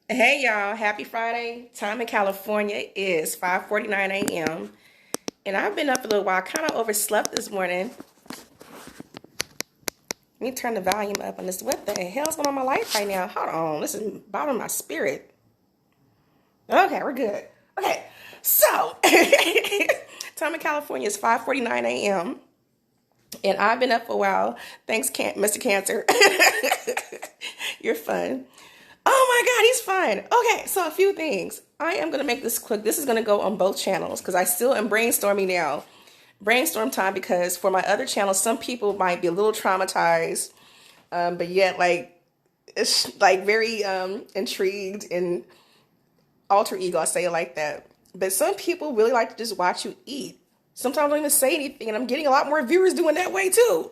Hey y'all, happy Friday. Time in California is 5:49 a.m. And I've been up a little while, kind of overslept this morning. Let me turn the volume up on this. What the hell's going on in my life right now? Hold on, this is bothering my spirit. Okay, we're good. Okay, so time in California is 5:49 a.m. And I've been up for a while. Thanks, Mr. Cancer. You're fun. Oh my God, he's fine. Okay, so a few things. I am going to make this quick. This is going to go on both channels because I still am brainstorming now. Brainstorm time because for my other channel, some people might be a little traumatized, but yet it's like very intrigued and alter ego. I say it like that. But some people really like to just watch you eat. Sometimes I don't even say anything, and I'm getting a lot more viewers doing that way too.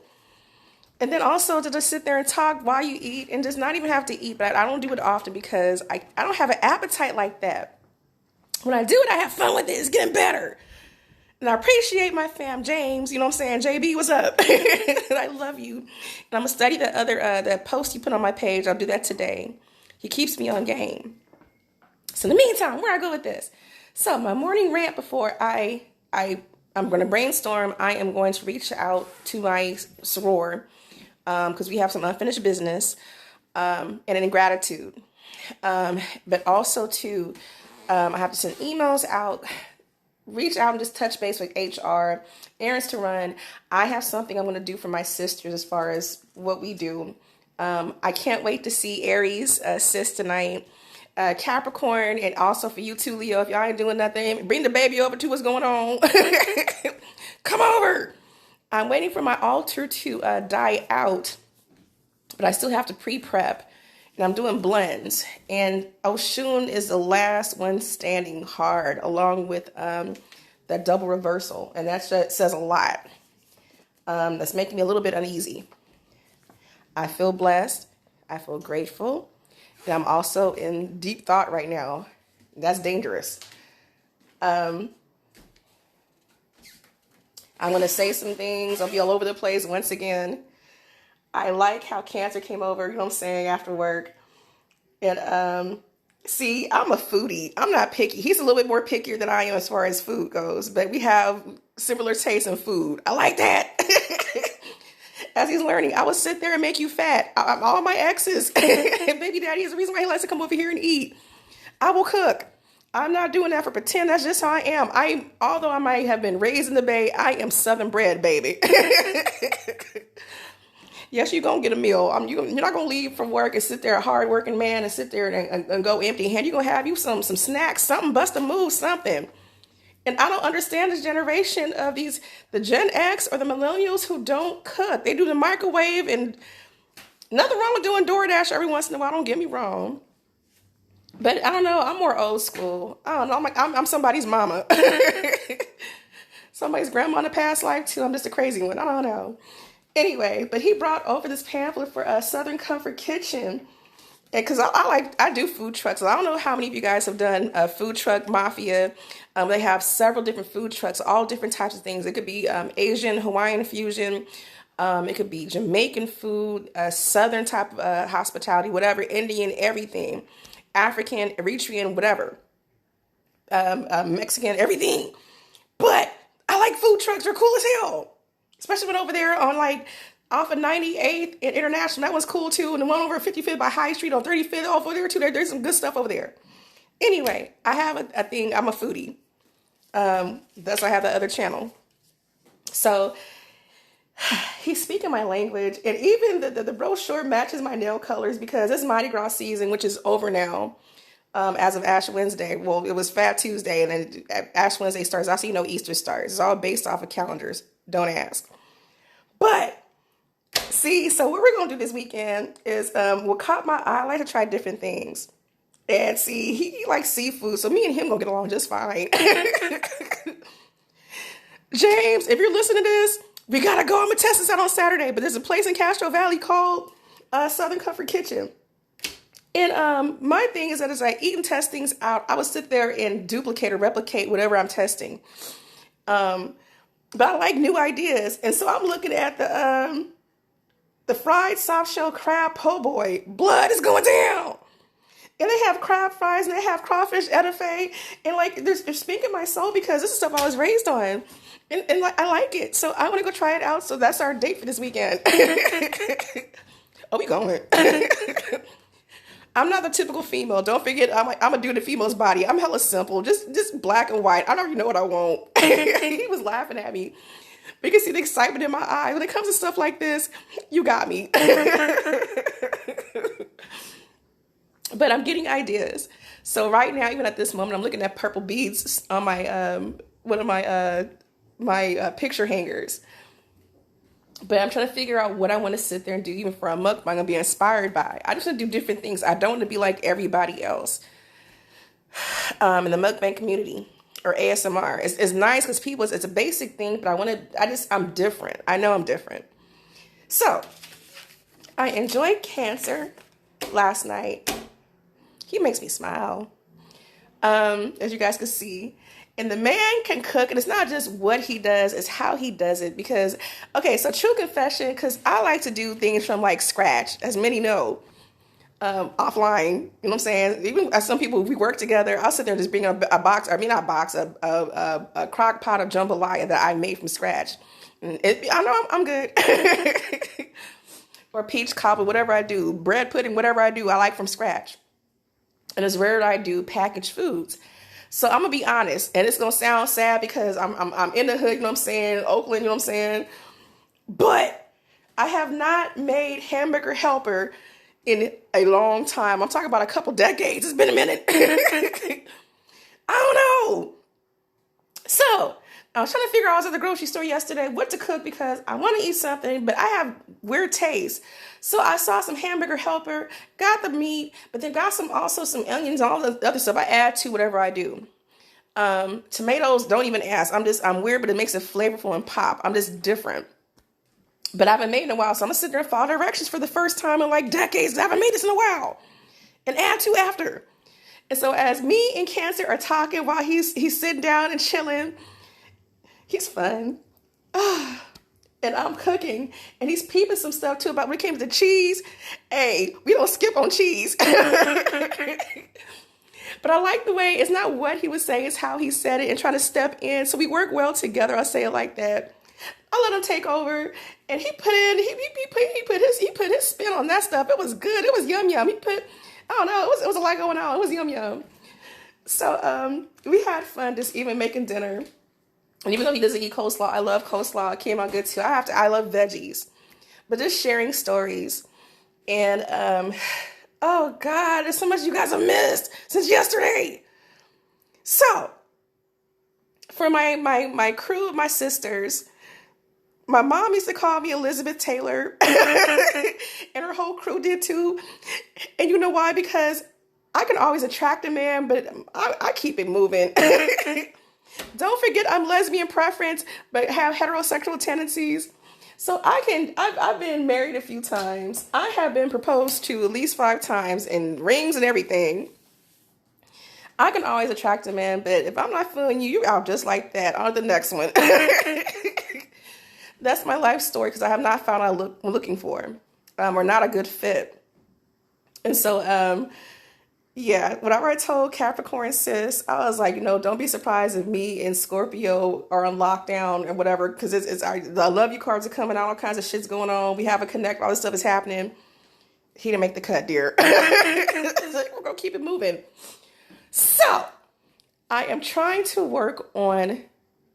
And then also to just sit there and talk while you eat and just not even have to eat. But I don't do it often because I don't have an appetite like that. When I do it, I have fun with it. It's getting better. And I appreciate my fam, James. You know what I'm saying? JB, what's up? And I love you. And I'm going to study the post you put on my page. I'll do that today. He keeps me on game. So in the meantime, where I go with this? So my morning rant before I'm going to brainstorm. I am going to reach out to my soror because we have some unfinished business and in gratitude. But also to, I have to send emails out, reach out and just touch base with HR, errands to run. I have something I'm going to do for my sisters as far as what we do. I can't wait to see Aries, sis tonight, Capricorn, and also for you too, Leo. If y'all ain't doing nothing, bring the baby over to what's going on. Come over. I'm waiting for my altar to die out, but I still have to pre-prep, and I'm doing blends. And Oshun is the last one standing hard, along with that double reversal, and that says a lot. That's making me a little bit uneasy. I feel blessed. I feel grateful. And I'm also in deep thought right now. That's dangerous. I'm going to say some things. I'll be all over the place once again. I like how Cancer came over, you know what I'm saying, after work. And see, I'm a foodie. I'm not picky. He's a little bit more pickier than I am as far as food goes. But we have similar tastes in food. I like that. As he's learning, I will sit there and make you fat. All my exes. Baby daddy is the reason why he likes to come over here and eat. I will cook. I'm not doing that for pretend. That's just how I am. Although I might have been raised in the Bay, I am Southern bred, baby. Yes, you're going to get a meal. You're not going to leave from work and sit there, a hard-working man, and sit there and go empty-handed. You're going to have you some snacks, something, bust a move, something. And I don't understand this generation of the Gen X or the millennials who don't cook. They do the microwave, and nothing wrong with doing DoorDash every once in a while. Don't get me wrong. But I don't know. I'm more old school. I don't know. I'm somebody's mama. Somebody's grandma in a past life, too. I'm just a crazy one. I don't know. Anyway, but he brought over this pamphlet for Southern Comfort Kitchen. And because I do food trucks. So I don't know how many of you guys have done Food Truck Mafia. They have several different food trucks, all different types of things. It could be Asian, Hawaiian fusion. It could be Jamaican food, Southern type of hospitality, whatever, Indian, everything. African, Eritrean, whatever. Mexican, everything. But I like food trucks. They're cool as hell. Especially when over there on off of 98th and International. That one's cool too. And the one over 55th by High Street on 35th over there too. There's some good stuff over there. Anyway, I have a thing. I'm a foodie. Thus I have the other channel. So he's speaking my language. And even the brochure matches my nail colors because it's Mardi Gras season, which is over now. As of Ash Wednesday. Well, it was Fat Tuesday, and then Ash Wednesday starts. I see no Easter starts. It's all based off of calendars. Don't ask. But see, so what we're gonna do this weekend is what caught my eye. I like to try different things. And see, he likes seafood, so me and him gonna get along just fine. James, if you're listening to this, we gotta go. I'm gonna test this out on Saturday. But there's a place in Castro Valley called Southern Comfort Kitchen. And my thing is that as I eat and test things out, I would sit there and duplicate or replicate whatever I'm testing. But I like new ideas. And so I'm looking at the fried soft shell crab po' boy. Blood is going down. And they have crab fries and they have crawfish etouffee. And like, they're speaking my soul because this is stuff I was raised on. And like, I like it. So I want to go try it out. So that's our date for this weekend. Oh, we going. I'm not the typical female. Don't forget, I'm gonna do the female's body. I'm hella simple, just black and white. I don't even know what I want. He was laughing at me. But you can see the excitement in my eyes when it comes to stuff like this. You got me. But I'm getting ideas. So right now, even at this moment, I'm looking at purple beads on my one of my picture hangers. But I'm trying to figure out what I want to sit there and do, even for a mukbang I'm going to be inspired by. I just want to do different things. I don't want to be like everybody else in the mukbang community or ASMR. It's nice because people, it's a basic thing, but I'm different. I know I'm different. So, I enjoyed Cancer last night. He makes me smile, as you guys can see. And the man can cook, and it's not just what he does, it's how he does it. Because, okay, so true confession, because I like to do things from like scratch, as many know, offline. You know what I'm saying? Even as some people, we work together, I'll sit there and just bring a crock pot of jambalaya that I made from scratch. And I know I'm good. Or peach cobbler, whatever I do, bread pudding, whatever I do, I like from scratch. And it's rare that I do packaged foods. So I'm going to be honest, and it's going to sound sad because I'm in the hood, you know what I'm saying, Oakland, you know what I'm saying, but I have not made Hamburger Helper in a long time. I'm talking about a couple decades. It's been a minute. I don't know. So I was trying to figure out, I was at the grocery store yesterday what to cook because I want to eat something, but I have weird taste. So I saw some Hamburger Helper, got the meat, but then got some onions and all the other stuff I add to whatever I do. Tomatoes, don't even ask. I'm weird, but it makes it flavorful and pop. I'm just different. But I haven't made it in a while, so I'm gonna sit there and follow directions for the first time in like decades. I haven't made this in a while. And add to after. And so as me and Cancer are talking while he's sitting down and chilling, he's fun. And I'm cooking, and he's peeping some stuff too about when it came to cheese. Hey, we don't skip on cheese. But I like the way, it's not what he would say, it's how he said it and trying to step in. So we work well together, I'll say it like that. I let him take over, and he put his spin on that stuff. It was good. It was yum yum. I don't know, it was a lot going on. It was yum yum. So we had fun just even making dinner. And even though he doesn't eat coleslaw, I love coleslaw. It came out good too. I love veggies. But just sharing stories. And, oh God, there's so much you guys have missed since yesterday. So, for my crew of my sisters, my mom used to call me Elizabeth Taylor. And her whole crew did too. And you know why? Because I can always attract a man, but I keep it moving. Don't forget I'm lesbian preference, but have heterosexual tendencies. So I've been married a few times. I have been proposed to at least 5 times in rings and everything. I can always attract a man, but if I'm not feeling you, you're out just like that. On the next one. That's my life story because I have not found what I'm looking for. Or not a good fit. And so, yeah, whenever I told Capricorn sis, I was like, don't be surprised if me and Scorpio are on lockdown or whatever, because the love you cards are coming out, all kinds of shit's going on. We have a connect, all this stuff is happening. He didn't make the cut, dear. We're going to keep it moving. So, I am trying to work on,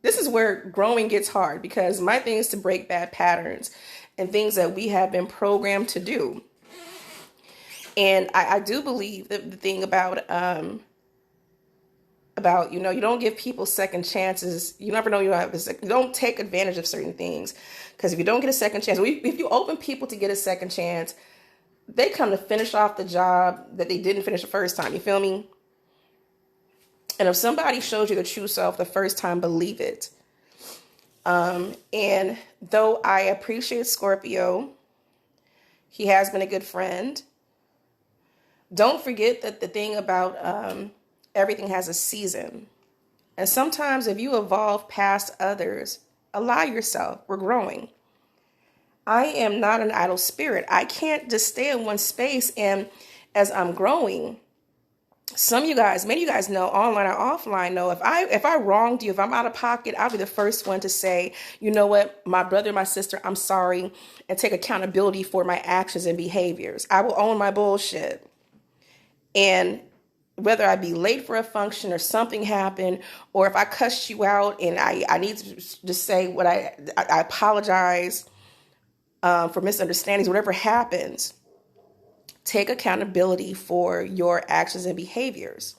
this is where growing gets hard, because my thing is to break bad patterns and things that we have been programmed to do. And I do believe that the thing about you don't give people second chances. You never know you don't take advantage of certain things, because if you don't get a second chance, if you open people to get a second chance, they come to finish off the job that they didn't finish the first time. You feel me? And if somebody shows you the true self the first time, believe it. And though I appreciate Scorpio, he has been a good friend. Don't forget that the thing about everything has a season. And sometimes if you evolve past others, allow yourself. We're growing. I am not an idle spirit. I can't just stay in one space. And as I'm growing, some of you guys, many of you guys know, online or offline, know if I wronged you, if I'm out of pocket, I'll be the first one to say, you know what, my brother, my sister, I'm sorry, and take accountability for my actions and behaviors. I will own my bullshit. And whether I be late for a function or something happened, or if I cussed you out and I need to just say what I apologize for misunderstandings, whatever happens, take accountability for your actions and behaviors.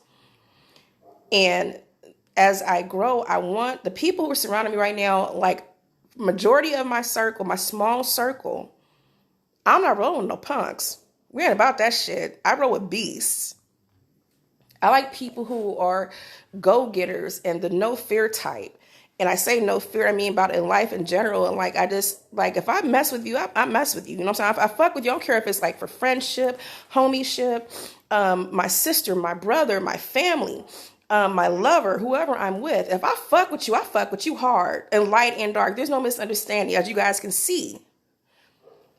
And as I grow, I want the people who are surrounding me right now, like majority of my circle, my small circle, I'm not rolling with no punks. We ain't about that shit. I roll with beasts. I like people who are go-getters and the no fear type. And I say no fear, I mean about in life in general. And like, I just, like, if I mess with you, I mess with you. You know what I'm saying? If I fuck with you, I don't care if it's like for friendship, homieship, my sister, my brother, my family, my lover, whoever I'm with. If I fuck with you hard, and light and dark. There's no misunderstanding, as you guys can see.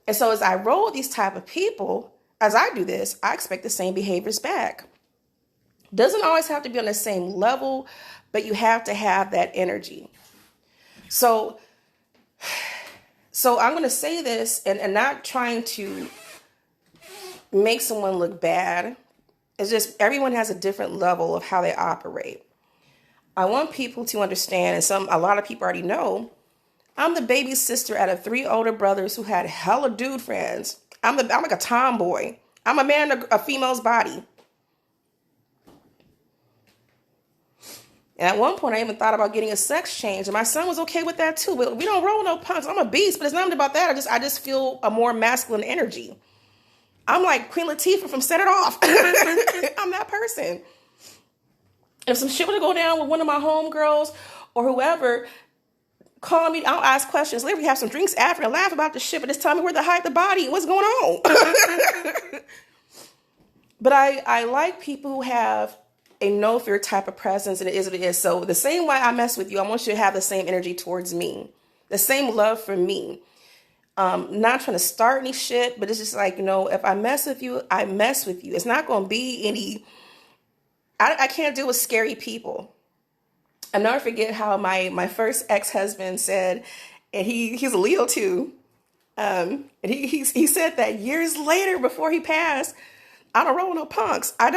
And so as I roll with these type of people, as I do this, I expect the same behaviors back. Doesn't always have to be on the same level, but you have to have that energy. So I'm going to say this and not trying to make someone look bad. It's just everyone has a different level of how they operate. I want people to understand, and a lot of people already know, I'm the baby sister out of 3 older brothers who had hella dude friends. I'm like a tomboy. I'm a man in a female's body. And at one point, I even thought about getting a sex change. And my son was okay with that too. But we don't roll no punks. I'm a beast, but it's not about that. I just feel a more masculine energy. I'm like Queen Latifah from Set It Off. I'm that person. If some shit were to go down with one of my homegirls or whoever, call me, I'll ask questions. Later, we have some drinks after and laugh about the shit, but just tell me where to hide the body and what's going on. But I like people who have a no fear type of presence, and it is what it is. So the same way I mess with you, I want you to have the same energy towards me, the same love for me. Not trying to start any shit, but it's just like, if I mess with you, I mess with you. It's not going to be any, I can't deal with scary people. I never forget how my first ex-husband said, and he's a Leo too. And he said that years later before he passed, I don't roll with no punks. I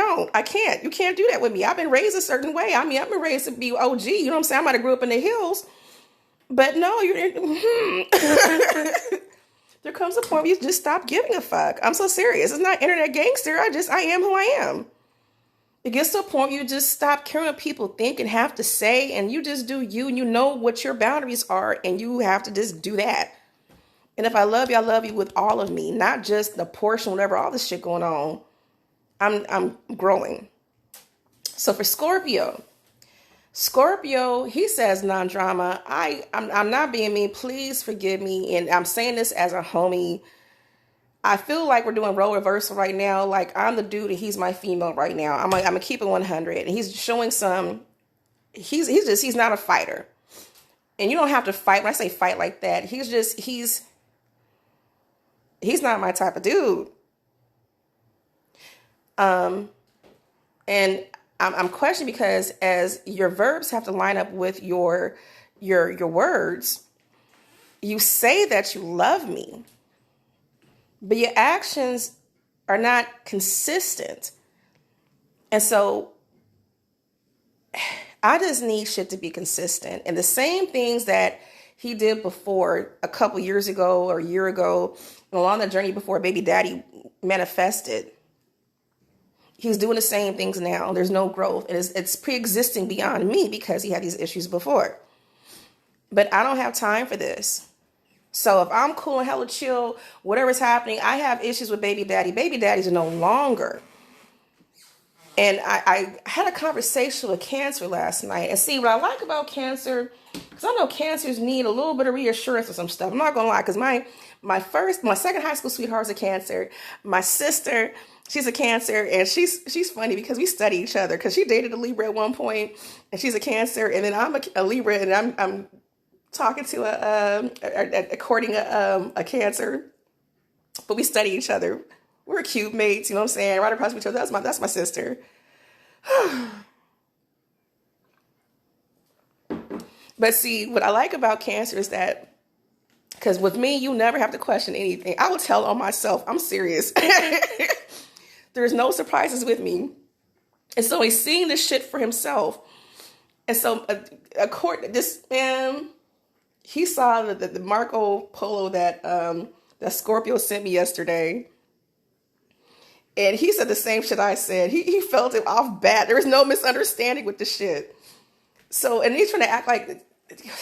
can't. You can't do that with me. I've been raised a certain way. I mean, I've been raised to be OG. You know what I'm saying? I might have grew up in the hills. But no, there comes a point where you just stop giving a fuck. I'm so serious. It's not internet gangster. I am who I am. It gets to a point where you just stop caring what people think and have to say, and you just do you, and you know what your boundaries are, and you have to just do that. And if I love you with all of me, not just the portion, whatever, all this shit going on. I'm growing. So for Scorpio, he says non-drama. I'm not being mean. Please forgive me. And I'm saying this as a homie. I feel like we're doing role reversal right now. Like I'm the dude and he's my female right now. I'm gonna keep it 100. And he's showing he's not a fighter. And you don't have to fight. When I say fight like that, he's not my type of dude. And I'm questioning because as your verbs have to line up with your words, you say that you love me, but your actions are not consistent. And so I just need shit to be consistent. And the same things that he did before a couple years ago or a year ago, and along the journey before baby daddy manifested, he's doing the same things now. There's no growth. And it's pre-existing beyond me because he had these issues before. But I don't have time for this. So if I'm cool and hella chill, whatever's happening, I have issues with baby daddy. Baby daddies are no longer. And I had a conversation with Cancer last night. And see, what I like about Cancer, because I know Cancers need a little bit of reassurance or some stuff. I'm not going to lie, because my second high school sweetheart is a Cancer. My sister, she's a Cancer, and she's funny because we study each other. Because she dated a Libra at one point, and she's a Cancer, and then I'm a Libra, and I'm talking to courting a Cancer, but we study each other. We're cute mates, you know what I'm saying? Right across from each other. That's my sister. But see, what I like about Cancer is that, because with me, you never have to question anything. I will tell on myself. I'm serious. There's no surprises with me. And so he's seeing this shit for himself. And so, this man, he saw the Marco Polo that Scorpio sent me yesterday. And he said the same shit I said. He felt it off bat. There was no misunderstanding with the shit. So, and he's trying to act like,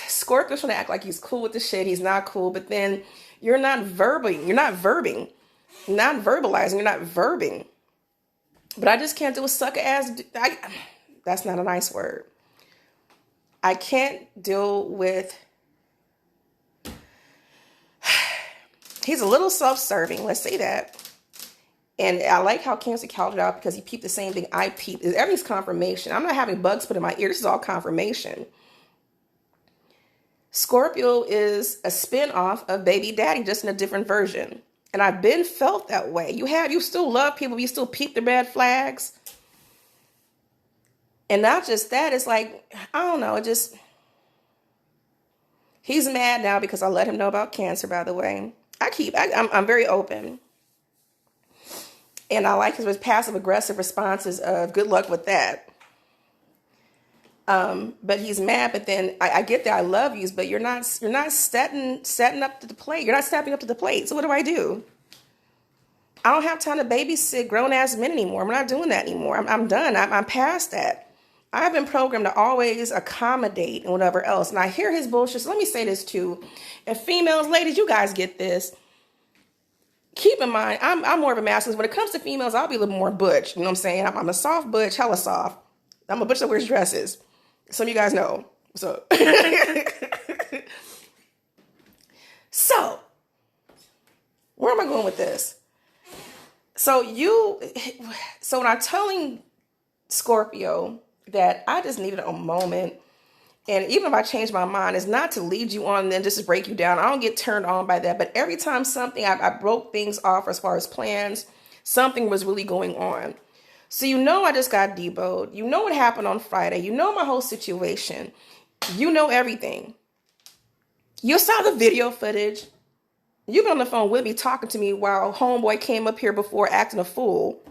Scorpio's trying to act like he's cool with the shit. He's not cool. But then you're not verbing. You're not verbing. Not verbalizing. You're not verbing. But I just can't do a sucker ass. That's not a nice word. I can't deal with. He's a little self-serving. Let's say that. And I like how Cancer called it out because he peeped the same thing I peeped. Everything's confirmation. I'm not having bugs put in my ear. This is all confirmation. Scorpio is a spin-off of Baby Daddy, just in a different version. And I've been felt that way. You still love people, but you still peep the red flags. And not just that, it's like, I don't know, he's mad now because I let him know about Cancer, by the way. I'm very open. And I like his passive aggressive responses of good luck with that. But he's mad, but then I get that I love you, but you're not setting up to the plate. You're not stepping up to the plate. So what do? I don't have time to babysit grown ass men anymore. I'm not doing that anymore. I'm done. I'm past that. I've been programmed to always accommodate and whatever else. And I hear his bullshit. So let me say this too. And females, ladies, you guys get this. Keep in mind, I'm more of a masculine. When it comes to females, I'll be a little more butch. You know what I'm saying? I'm a soft butch, hella soft. I'm a butch that wears dresses. Some of you guys know. So, so where am I going with this? So when I'm telling Scorpio that I just needed a moment, and even if I change my mind, it's not to lead you on and then just to break you down. I don't get turned on by that. But every time I broke things off as far as plans, something was really going on. So I just got deboed. You know what happened on Friday. You know my whole situation. You know everything. You saw the video footage. You've been on the phone with me talking to me while homeboy came up here before acting a fool.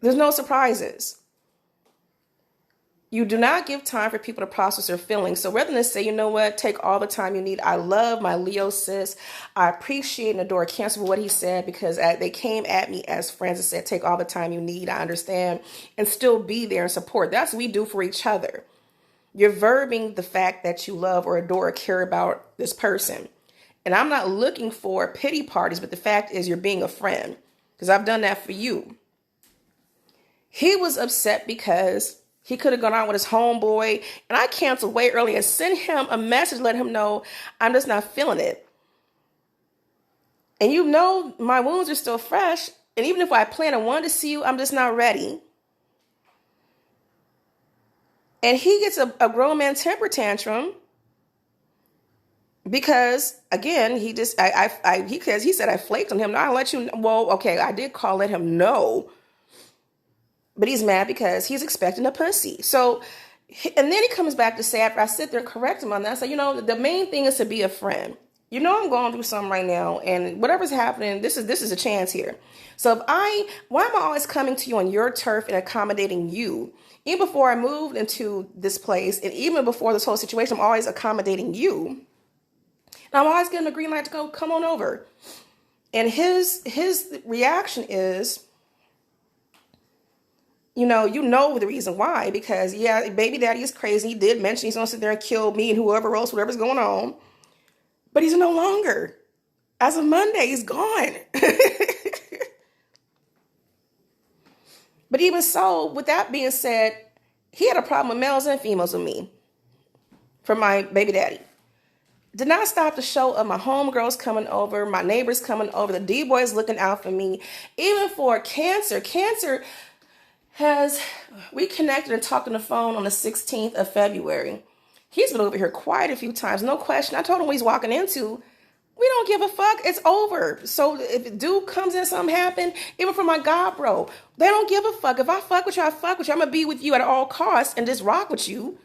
There's no surprises. You do not give time for people to process their feelings. So rather than say, you know what, take all the time you need. I love my Leo sis. I appreciate and adore Cancer for what he said, because they came at me as friends and said, take all the time you need. I understand, and still be there and support. That's what we do for each other. You're verbing the fact that you love or adore or care about this person. And I'm not looking for pity parties, but the fact is you're being a friend, because I've done that for you. He was upset because he could have gone out with his homeboy, and I canceled way early and sent him a message, let him know I'm just not feeling it. And my wounds are still fresh. And even if I plan and wanted to see you, I'm just not ready. And he gets a grown man temper tantrum because, again, he said I flaked on him. Now I'll let you know. Well, okay, I did let him know. But he's mad because he's expecting a pussy. So, and then he comes back to say, after I sit there and correct him on that, I say, the main thing is to be a friend. I'm going through something right now, and whatever's happening, this is a chance here. So why am I always coming to you on your turf and accommodating you? Even before I moved into this place, and even before this whole situation, I'm always accommodating you. And I'm always getting the green light to go, come on over. And his reaction is, you know the reason why, because baby daddy is crazy. He did mention he's going to sit there and kill me and whoever else, whatever's going on. But he's no longer. As of Monday, he's gone. But even so, with that being said, he had a problem with males and females with me from my baby daddy. Did not stop the show of my homegirls coming over, my neighbors coming over, the D-boys looking out for me. Even for Cancer. We connected and talked on the phone on the 16th of February. He's been over here quiet a few times, no question. I told him what he's walking into. We don't give a fuck. It's over. So if a dude comes in, something happen, even for my God, bro, they don't give a fuck. If I fuck with you, I fuck with you. I'm going to be with you at all costs and just rock with you.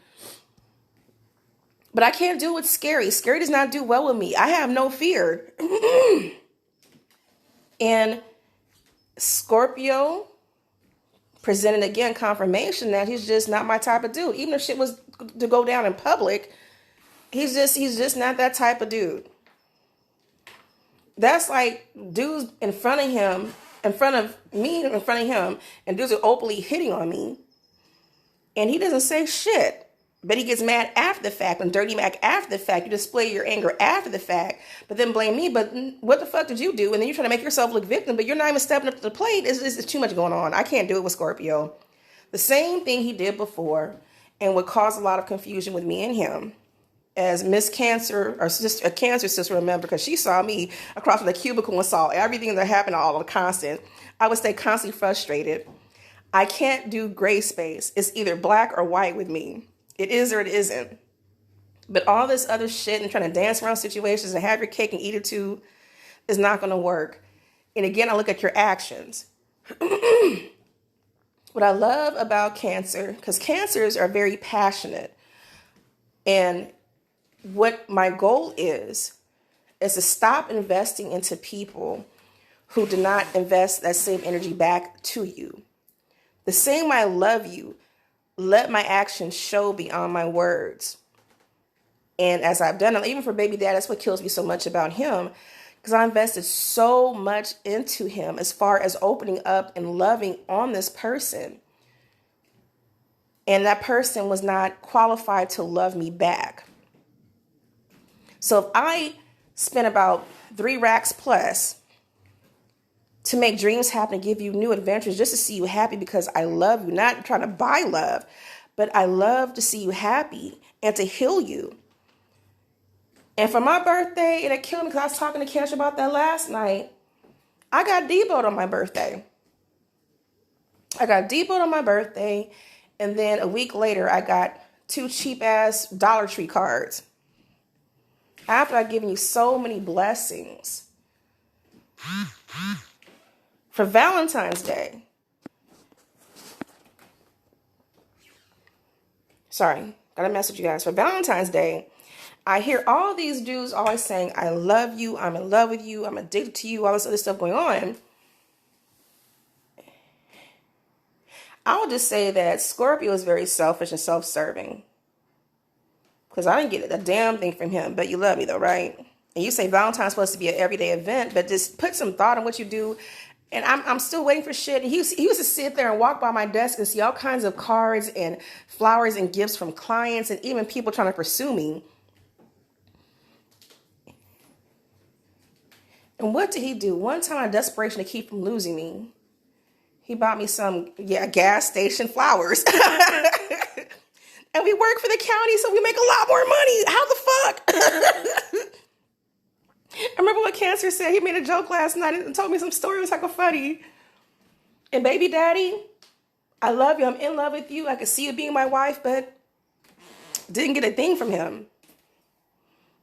But I can't do what's scary. Scary does not do well with me. I have no fear. And Scorpio presented again confirmation that he's just not my type of dude. Even if shit was to go down in public, he's just not that type of dude. That's like dudes in front of him, in front of me, in front of him, and dudes are openly hitting on me. And he doesn't say shit. But he gets mad after the fact and dirty Mac after the fact. You display your anger after the fact, but then blame me. But what the fuck did you do? And then you're trying to make yourself look victim, but you're not even stepping up to the plate. It's too much going on. I can't do it with Scorpio. The same thing he did before and would cause a lot of confusion with me and him. As Miss Cancer, or sister, a Cancer sister, remember, because she saw me across from the cubicle and saw everything that happened, all of the constant. I would stay constantly frustrated. I can't do gray space. It's either black or white with me. It is or it isn't. But all this other shit and trying to dance around situations and have your cake and eat it too is not going to work. And again, I look at your actions. What I love about Cancer, because Cancers are very passionate. And what my goal is to stop investing into people who do not invest that same energy back to you. The same way I love you, let my actions show beyond my words. And as I've done, even for baby dad, that's what kills me so much about him, because I invested so much into him as far as opening up and loving on this person. And that person was not qualified to love me back. So if I spent about 3 racks plus to make dreams happen and give you new adventures just to see you happy because I love you, not trying to buy love, but I love to see you happy and to heal you. And for my birthday, and it killed me because I was talking to Cancer about that last night, I got deboed on my birthday. I got deboed on my birthday, and then a week later, I got 2 cheap-ass Dollar Tree cards. After I've given you so many blessings. For Valentine's Day. Sorry, gotta message you guys. For Valentine's Day, I hear all these dudes always saying, I love you, I'm in love with you, I'm addicted to you, all this other stuff going on. I will just say that Scorpio is very selfish and self-serving. Because I didn't get a damn thing from him, but you love me though, right? And you say Valentine's supposed to be an everyday event, but just put some thought in what you do. And I'm still waiting for shit. And he used to sit there and walk by my desk and see all kinds of cards and flowers and gifts from clients and even people trying to pursue me. And what did he do? One time, out of desperation to keep from losing me, he bought me some gas station flowers. And we work for the county, so we make a lot more money. How the fuck? I remember what Cancer said. He made a joke last night and told me some story. It was like a funny. And baby daddy, I love you. I'm in love with you. I could see you being my wife, but didn't get a thing from him.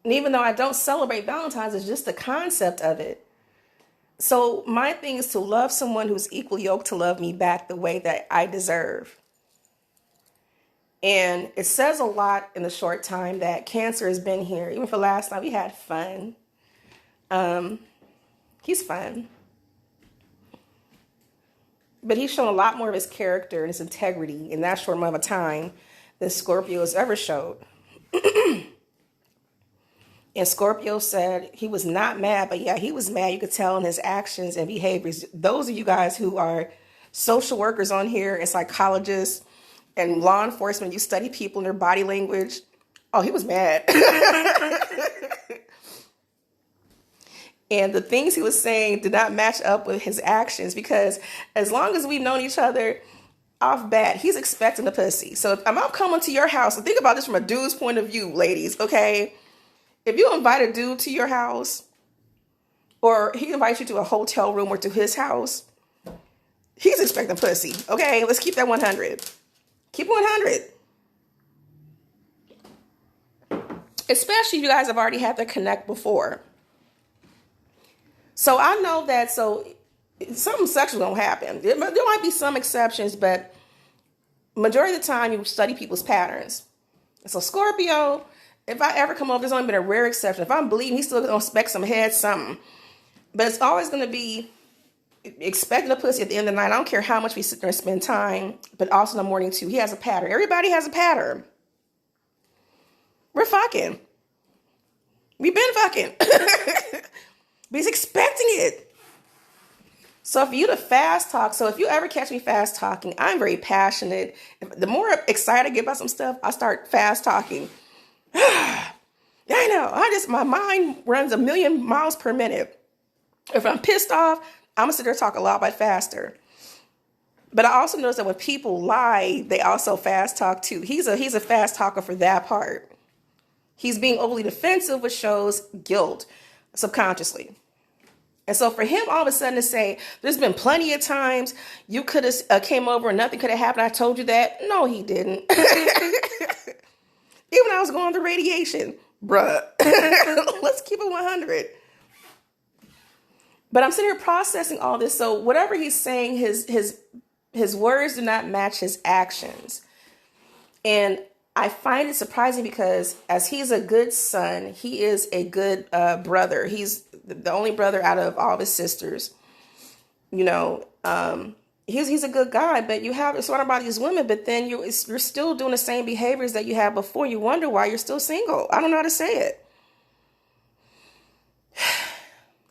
And even though I don't celebrate Valentine's, it's just the concept of it. So my thing is to love someone who's equal yoked to love me back the way that I deserve. And it says a lot in the short time that Cancer has been here. Even for last night, we had fun. He's fun. But he's shown a lot more of his character and his integrity in that short amount of time than Scorpio has ever showed. And Scorpio said he was not mad, but yeah, he was mad. You could tell in his actions and behaviors. Those of you guys who are social workers on here and psychologists and law enforcement, you study people and their body language. Oh, he was mad. And the things he was saying did not match up with his actions, because as long as we've known each other off bat, he's expecting the pussy. So if I'm coming to your house, and think about this from a dude's point of view, ladies, okay? If you invite a dude to your house, or he invites you to a hotel room or to his house, he's expecting pussy, okay? Let's keep that 100. Keep 100. Especially if you guys have already had the connect before. So I know that, so something sexual gonna happen. There might be some exceptions, but majority of the time you study people's patterns. So Scorpio, if I ever come over, there's only been a rare exception. If I'm bleeding, he's still gonna expect some head, something. But it's always gonna be expecting a pussy at the end of the night. I don't care how much we sit there and spend time, but also in the morning too. He has a pattern. Everybody has a pattern. We're fucking. We've been fucking. But he's expecting it. So for you to fast talk, so if you ever catch me fast talking, I'm very passionate. The more excited I get about some stuff, I start fast talking. I know. My mind runs 1,000,000 miles per minute. If I'm pissed off, I'm gonna sit there and talk a lot but faster. But I also notice that when people lie, they also fast talk too. He's a fast talker for that part. He's being overly defensive, which shows guilt subconsciously. And so for him all of a sudden to say, there's been plenty of times you could have came over and nothing could have happened. I told you that. No, he didn't. Even when I was going through radiation, bruh, let's keep it 100. But I'm sitting here processing all this. So whatever he's saying, his words do not match his actions. And I find it surprising because as he's a good son, he is a good brother. He's the only brother out of all of his sisters. You know, he's a good guy, but you have it's about these women, but then you're still doing the same behaviors that you had before. You wonder why you're still single. I don't know how to say it.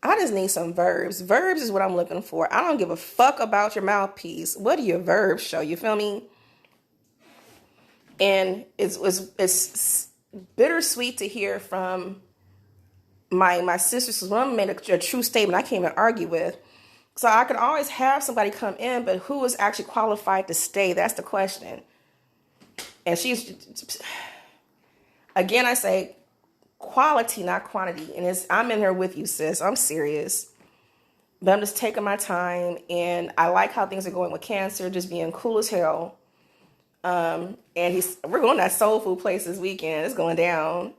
I just need some verbs. Verbs is what I'm looking for. I don't give a fuck about your mouthpiece. What do your verbs show? You feel me? And it's bittersweet to hear from my sisters. One made a true statement I can't even argue with. So I could always have somebody come in, but who is actually qualified to stay? That's the question. And again, I say quality, not quantity. And I'm in here with you, sis. I'm serious. But I'm just taking my time. And I like how things are going with Cancer, just being cool as hell. And we're going to that soul food place this weekend. It's going down.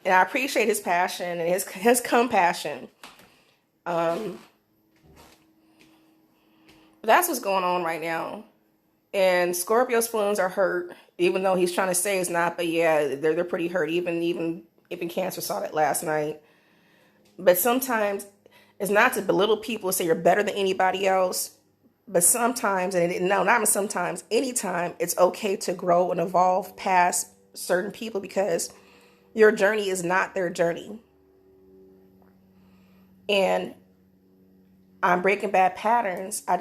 And I appreciate his passion and his compassion. That's what's going on right now. And Scorpio's feelings are hurt, even though he's trying to say it's not. But yeah, they're pretty hurt. Even Cancer saw that last night. But sometimes it's not to belittle people, say you're better than anybody else. But sometimes, anytime, it's okay to grow and evolve past certain people because your journey is not their journey. And I'm breaking bad patterns. I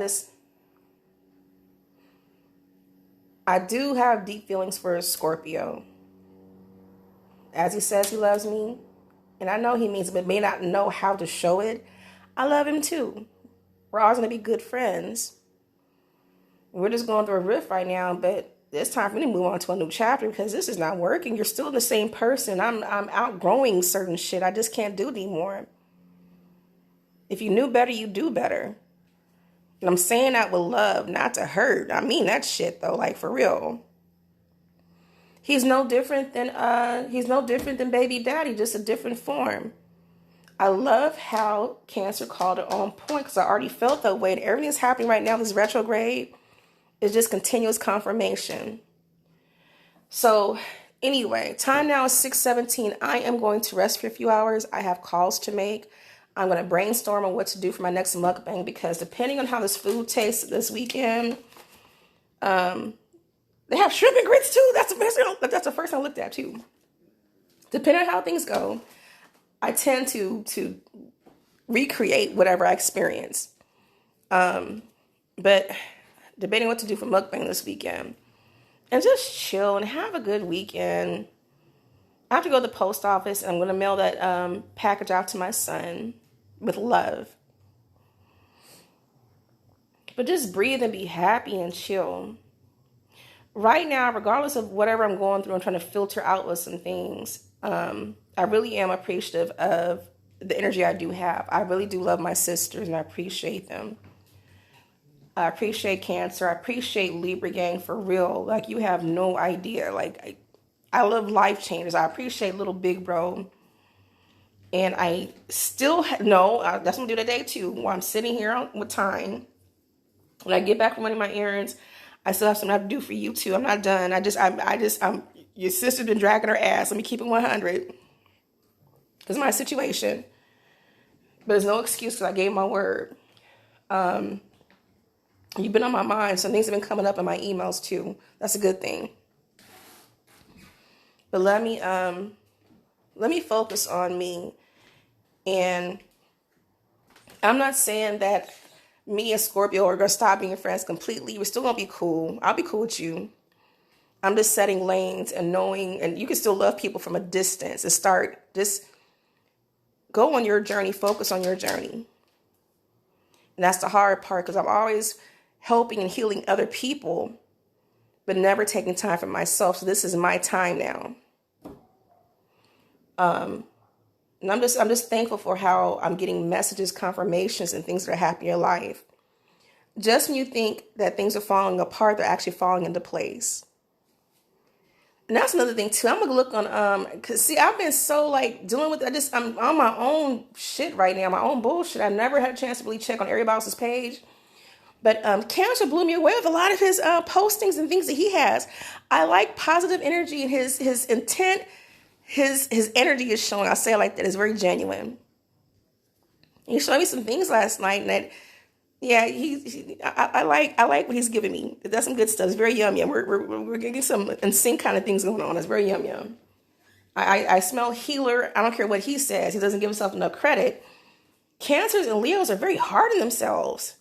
do have deep feelings for Scorpio. As he says he loves me, and I know he means it, but may not know how to show it. I love him too. We're always going to be good friends. We're just going through a rift right now, but it's time for me to move on to a new chapter because this is not working. You're still the same person. I'm outgrowing certain shit. I just can't do it anymore. If you knew better, you do better. And I'm saying that with love, not to hurt. I mean that shit though, like for real. He's no different than baby daddy, just a different form. I love how Cancer called it on point because I already felt that way. And everything that's happening right now, this retrograde, is just continuous confirmation. So anyway, time now is 6:17. I am going to rest for a few hours. I have calls to make. I'm going to brainstorm on what to do for my next mukbang because depending on how this food tastes this weekend, they have shrimp and grits too. That's the first I looked at too. Depending on how things go, I tend to recreate whatever I experience. But debating what to do for mukbang this weekend. And just chill and have a good weekend. I have to go to the post office and I'm going to mail that package out to my son with love. But just breathe and be happy and chill. Right now, regardless of whatever I'm going through, I'm trying to filter out with some things. I really am appreciative of the energy I do have. I really do love my sisters and I appreciate them. I appreciate Cancer. I appreciate Libra gang for real. Like you have no idea. Like I love life changers. I appreciate little big bro. And I still no, that's what I'm doing today too. While I'm sitting here with time, when I get back from running my errands, I still have something I have to do for you too. I'm not done. I'm your sister's been dragging her ass. Let me keep it 100. Because my situation. But there's no excuse because I gave my word. You've been on my mind. Some things have been coming up in my emails too. That's a good thing. But let me focus on me. And I'm not saying that me and Scorpio are going to stop being friends completely. We're still going to be cool. I'll be cool with you. I'm just setting lanes and knowing, and you can still love people from a distance and just go on your journey, focus on your journey. And that's the hard part because I'm always helping and healing other people, but never taking time for myself. So this is my time now. And I'm just thankful for how I'm getting messages, confirmations, and things that are happening in your life. Just when you think that things are falling apart, they're actually falling into place. And that's another thing too. I'm gonna look on cause see, I've been so like dealing with I'm on my own shit right now, my own bullshit. I've never had a chance to really check on everybody else's page. But Cancer blew me away with a lot of his postings and things that he has. I like positive energy and his intent, his energy is showing. I'll say it like that. It's very genuine. He showed me some things last night, and that yeah, I like what he's giving me. That's some good stuff. It's very yum yum. We're getting some in sync kind of things going on. It's very yum yum. I smell healer. I don't care what he says. He doesn't give himself enough credit. Cancers and Leos are very hard on themselves.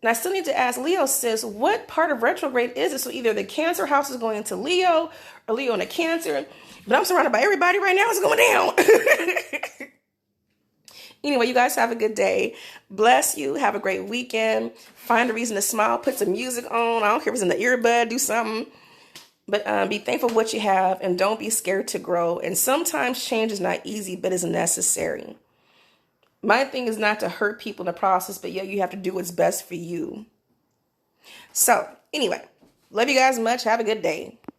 And I still need to ask Leo, sis, what part of retrograde is it? So either the Cancer house is going into Leo or Leo into Cancer. But I'm surrounded by everybody right now. It's going down. Anyway, you guys have a good day. Bless you. Have a great weekend. Find a reason to smile. Put some music on. I don't care if it's in the earbud. Do something. But be thankful for what you have. And don't be scared to grow. And sometimes change is not easy, but is necessary. My thing is not to hurt people in the process, but yeah, you have to do what's best for you. So, anyway, love you guys much. Have a good day.